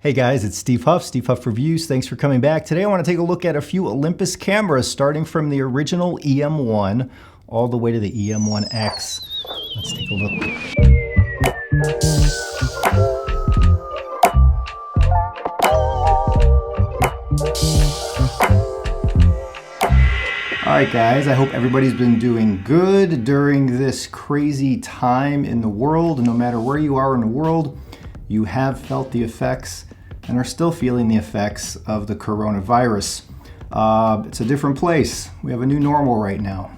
Hey guys, it's Steve Huff Reviews. Thanks for coming back. Today I want to take a look at a few Olympus cameras starting from the original EM1 all the way to the EM1X. Let's take a look. Alright guys, I hope everybody's been doing good during this crazy time in the world. No matter where you are in the world, you have felt the effects and are still feeling the effects of the coronavirus. It's a different place. We have a new normal right now.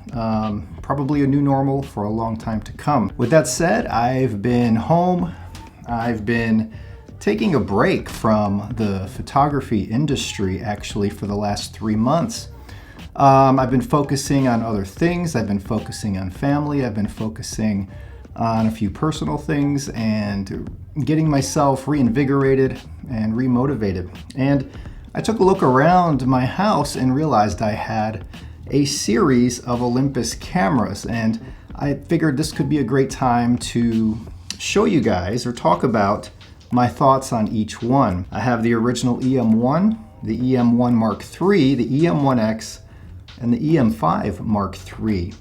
Probably a new normal for a long time to come. With that said, I've been home. I've been taking a break from the photography industry actually for the last 3 months. I've been focusing on other things. I've been focusing on family. I've been focusing on a few personal things and getting myself reinvigorated and remotivated. And I took a look around my house and realized I had a series of Olympus cameras, and I figured this could be a great time to show you guys or talk about my thoughts on each one. I have the original EM1, the EM1 Mark III, the EM1X, and the EM5 Mark III.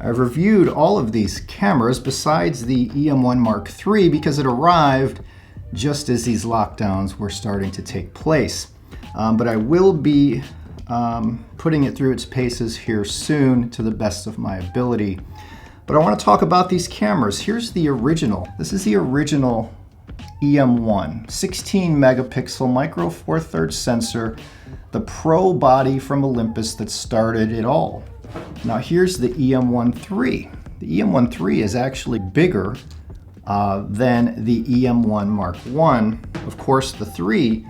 I've reviewed all of these cameras besides the EM1 Mark III because it arrived just as these lockdowns were starting to take place. But I will be putting it through its paces here soon to the best of my ability. But I want to talk about these cameras. Here's the original. This is the original EM1, 16 megapixel micro four thirds sensor, the pro body from Olympus that started it all. Now here's the EM1 III. The EM1 III is actually bigger than the EM1 Mark I. Of course, the 3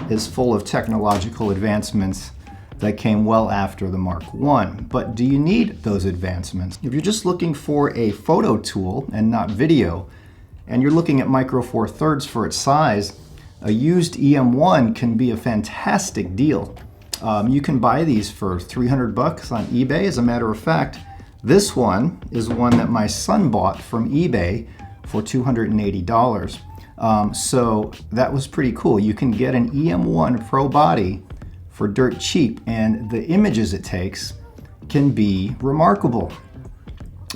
is full of technological advancements that came well after the Mark I. But do you need those advancements? If you're just looking for a photo tool and not video, and you're looking at micro four thirds for its size, a used EM1 can be a fantastic deal. You can buy these for $300 on eBay. As a matter of fact, this one is one that my son bought from eBay for $280. So that was pretty cool. You can get an EM1 Pro body for dirt cheap, and the images it takes can be remarkable.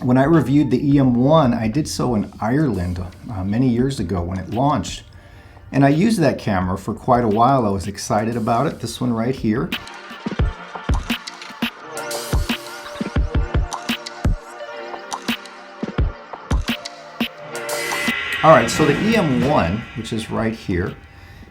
When I reviewed the EM1, I did so in Ireland many years ago when it launched. And I used that camera for quite a while. I was excited about it. This one right here. All right, so the EM1, which is right here,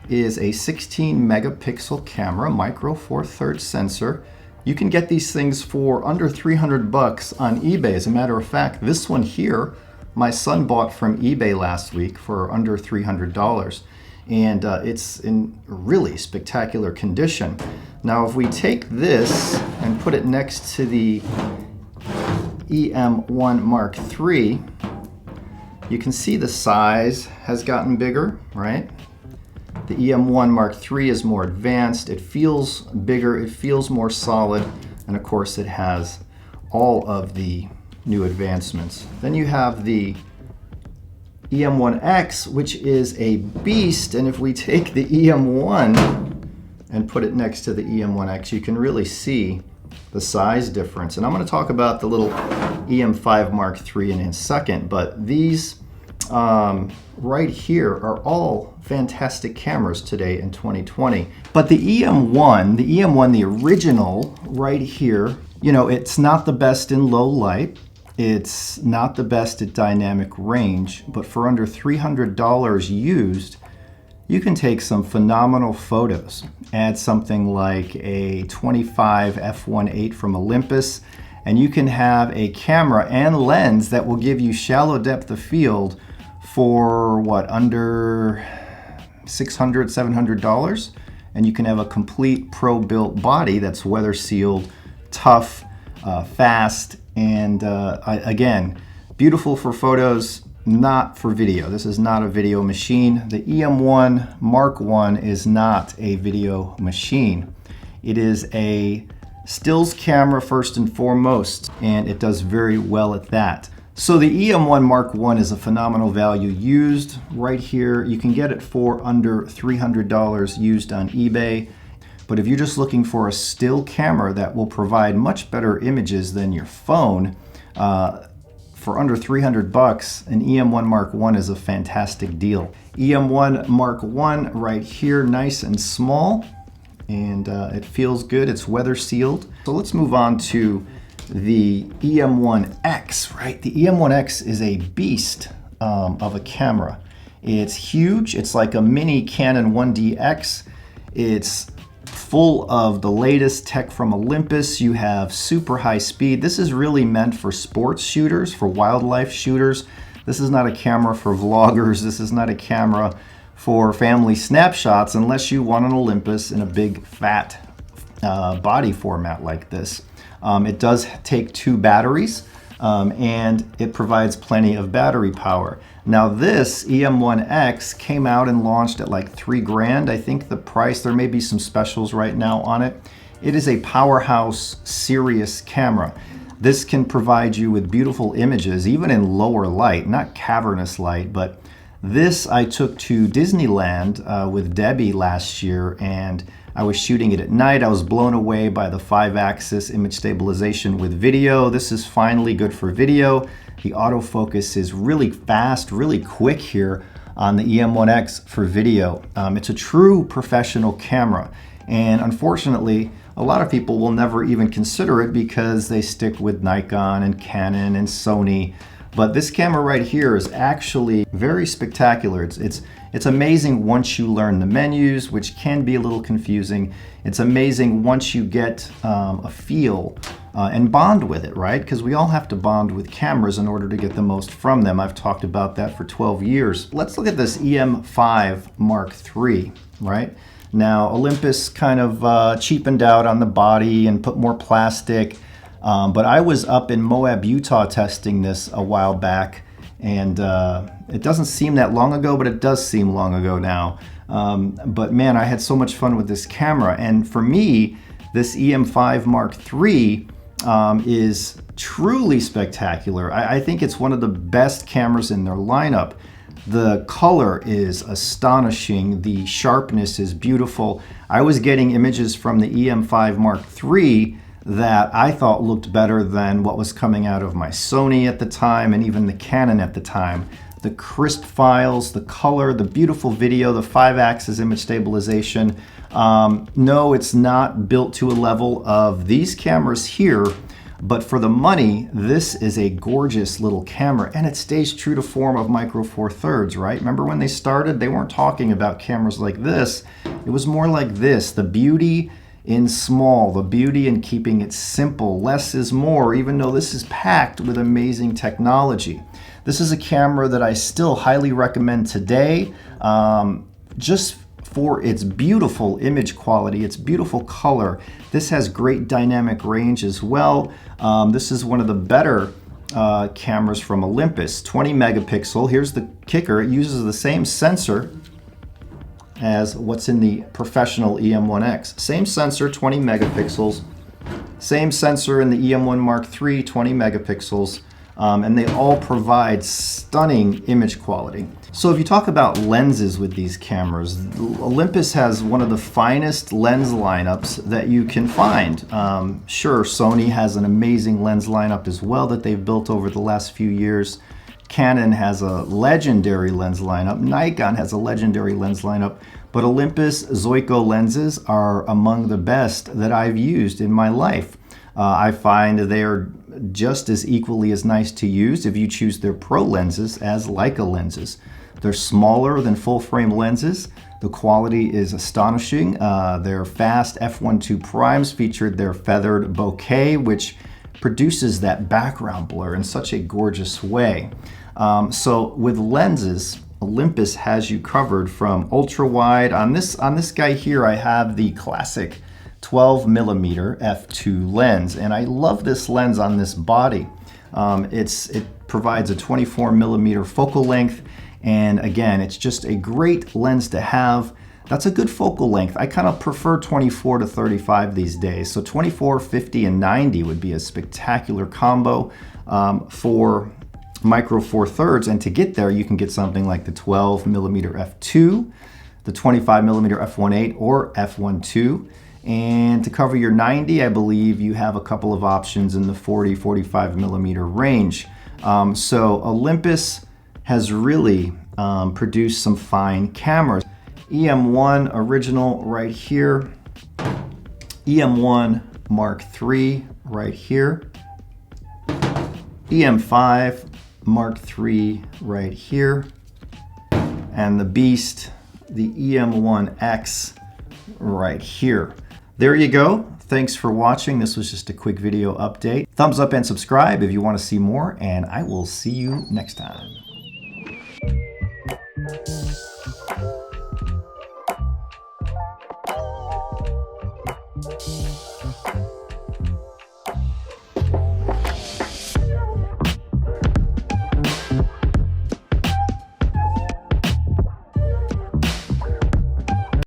is a 16 megapixel camera, micro four thirds sensor. You can get these things for under $300 on eBay. As a matter of fact, this one here, my son bought from eBay last week for under $300. And it's in really spectacular condition. Now if we take this and put it next to the EM1 Mark III, you can see the size has gotten bigger, right? The EM1 Mark III is more advanced, it feels bigger, it feels more solid, and of course it has all of the new advancements. Then you have the EM1X, which is a beast, and if we take the EM1 and put it next to the EM1X, you can really see the size difference. And I'm going to talk about the little EM5 Mark III in a second, but these right here are all fantastic cameras today in 2020. But the EM1, the original right here, you know, it's not the best in low light. It's not the best at dynamic range, but for under $300 used, you can take some phenomenal photos. Add something like a 25 f1.8 from Olympus, and you can have a camera and lens that will give you shallow depth of field for what, under $600, $700? And you can have a complete pro-built body that's weather sealed, tough, fast, and again, beautiful for photos, not for video. This is not a video machine. The EM1 Mark I is not a video machine. It is a stills camera first and foremost, and it does very well at that. So the EM1 Mark I is a phenomenal value used right here. You can get it for under $300 used on eBay. But if you're just looking for a still camera that will provide much better images than your phone, for under 300 bucks, an EM1 Mark I is a fantastic deal. EM1 Mark I right here, nice and small, and it feels good. It's weather sealed. So let's move on to the EM1X, right? The EM1X is a beast of a camera. It's huge. It's like a mini Canon 1DX. It's full of the latest tech from Olympus. You have super high speed. This is really meant for sports shooters, for wildlife shooters. This is not a camera for vloggers. This is not a camera for family snapshots unless you want an Olympus in a big fat body format like this. It does take 2 batteries and it provides plenty of battery power. Now this EM1X came out and launched at like $3 grand. I think the price, there may be some specials right now on it. It is a powerhouse serious camera. This can provide you with beautiful images, even in lower light, not cavernous light, but this I took to Disneyland with Debbie last year, and I was shooting it at night. I was blown away by the 5-axis image stabilization with video. This is finally good for video. The autofocus is really fast, really quick here on the EM1X for video. It's a true professional camera, and unfortunately, a lot of people will never even consider it because they stick with Nikon and Canon and Sony. But this camera right here is actually very spectacular. It's amazing once you learn the menus, which can be a little confusing. It's amazing once you get a feel and bond with it, right? Because we all have to bond with cameras in order to get the most from them. I've talked about that for 12 years. Let's look at this EM5 Mark III, right? Now, Olympus kind of cheapened out on the body and put more plastic. But I was up in Moab, Utah testing this a while back, and it doesn't seem that long ago, but it does seem long ago now. But man, I had so much fun with this camera. And for me, this EM5 Mark III is truly spectacular. I think it's one of the best cameras in their lineup. The color is astonishing. The sharpness is beautiful. I was getting images from the EM5 Mark III that I thought looked better than what was coming out of my Sony at the time and even the Canon at the time. The crisp files, the color, the beautiful video, the 5-axis image stabilization. No, it's not built to a level of these cameras here, but for the money, this is a gorgeous little camera, and it stays true to form of Micro Four Thirds, right? Remember when they started, they weren't talking about cameras like this. It was more like this, the beauty in small, the beauty in keeping it simple. Less is more, even though this is packed with amazing technology. This is a camera that I still highly recommend today, just for its beautiful image quality, its beautiful color. This has great dynamic range as well. This is one of the better cameras from Olympus, 20 megapixel. Here's the kicker, it uses the same sensor as what's in the professional EM1X. Same sensor, 20 megapixels. Same sensor in the EM1 Mark III, 20 megapixels. And they all provide stunning image quality. So if you talk about lenses with these cameras, Olympus has one of the finest lens lineups that you can find. Sure, Sony has an amazing lens lineup as well that they've built over the last few years. Canon has a legendary lens lineup. Nikon has a legendary lens lineup. But Olympus Zuiko lenses are among the best that I've used in my life. I find they are just as equally as nice to use if you choose their pro lenses as Leica lenses. They're smaller than full-frame lenses. The quality is astonishing. Their fast f1.2 primes featured their feathered bokeh, which produces that background blur in such a gorgeous way. So with lenses, Olympus has you covered from ultra wide. On this guy here, I have the classic 12 millimeter f2 lens, and I love this lens on this body. It provides a 24 millimeter focal length, and again, it's just a great lens to have. That's a good focal length. I kind of prefer 24 to 35 these days. So 24, 50, and 90 would be a spectacular combo for micro 4/3, and to get there you can get something like the 12mm f2, the 25mm f1.8 or f1.2, and to cover your 90, I believe you have a couple of options in the 40-45mm range. So Olympus has really produced some fine cameras. EM1 original right here, EM1 Mark III right here, EM5 Mark III right here, and the beast, the EM1X right here. There you go. Thanks for watching. This was just a quick video update. Thumbs up and subscribe if you want to see more, and I will see you next time.